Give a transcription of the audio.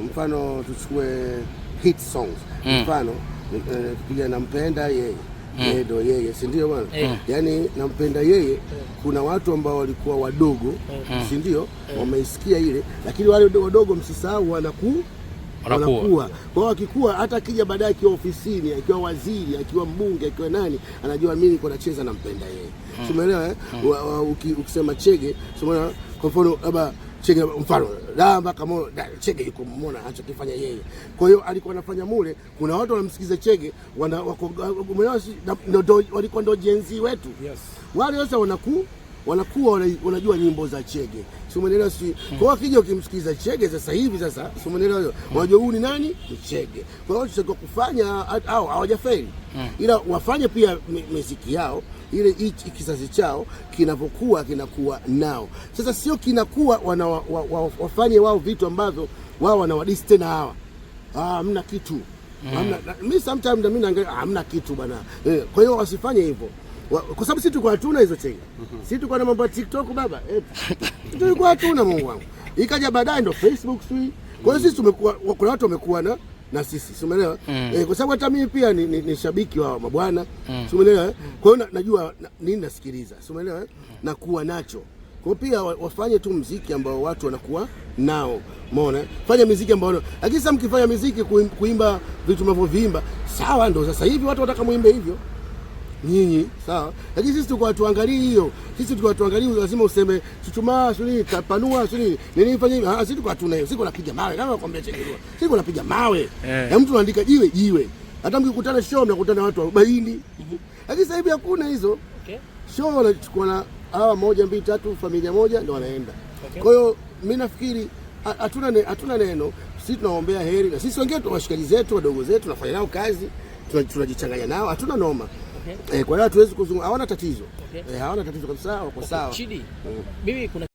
mfano tuchukue hit songs. Mfano kupiga nampenda yeye. Ndo yeye, si ndio bwana? Yaani nampenda yeye, kuna watu ambao walikuwa wadogo, si ndio? Wameisikia ile, lakini wale wadogo msisahau wanakuwa. Kwa akikua, hata akija baadaye akiwa ofisini, akiwa waziri, akiwa mbunge, akiwa nani, anajua mimi niko nacheza nampenda yeye. Umeelewa ukisema Chege, umeona kwa mfano labda Chege mfano mpaka kama Chege yuko muona anachokifanya yeye. Kwa hiyo alikuwa anafanya mule, kuna watu wanamsikiza Chege, walikuwa ndo jenzi wetu. Wale sasa wanakuwa wanajua nyimbo za Chege. Si umeelewa? Kwa hiyo ukimsikiza Chege sasa hivi sasa, si umeelewa? Unajua huyu ni nani? Ni Chege. Kwa hiyo tunataka kufanya au hawajafeli. Ila wafanye pia muziki yao ile kizazi chao kinapokuwa kinakuwa nao. Sasa sio kinakuwa wafanye wao vitu ambavyo wao wanawadisi tena hawa. Hamna kitu. Mimi sometimes mimi naangalia hamna kitu bwana. Kwa hiyo wasifanye hivyo. Kwa sababu sisi tulikuwa hatuna hizo Chege. Sisi tulikuwa na mambo ya TikTok baba. Tulikuwa hatuna Mungu wangu. Ikaja baadaye ndo Facebook sui. Kwa hiyo sisi tumekuwa, kuna watu wamekuwa na sisi, umeelewa? Kwa sababu hata mimi pia ni shabiki wa mabwana, umeelewa? Kwa hiyo najua nini nasikiliza, umeelewa? Na kuwa nacho. Kwa pia wafanye tu muziki ambao watu wanakuwa nao. Umeona? Fanya muziki ambao, lakini sasa mkifanya muziki kuimba vitu mnavyoviimba, sawa, ndo sasa hivi watu wataka muimbe hivyo. Nyinyi sawa, lakini sisi tulikuwa tuangalie hiyo. Sisi tulikuwa tuangalie, lazima useme chuchumaa suli tapanua suli nini fanya hivi. Sisi tulikuwa tuna hiyo, sisi tunapiga mawe kama nakwambia Chege, sisi tunapiga mawe na mtu anaandika jiwe. Hata mkikutana show mnakutana watu 40. Lakini sasa hivi hakuna hizo. Show wanachukua na hawa 1 2 3 familia moja ndio wanaenda. Kwa hiyo mimi nafikiri hatuna neno. Sisi tunaombea heri, na sisi wengine tunawashikaji zetu wadogo zetu tunafanya nao kazi, tunajichanganya nao, hatuna noma. Kwa hiyo hatuwezi kuzungumza, hawana tatizo. Hawana tatizo kabisa, wako sawa. Mimi kuna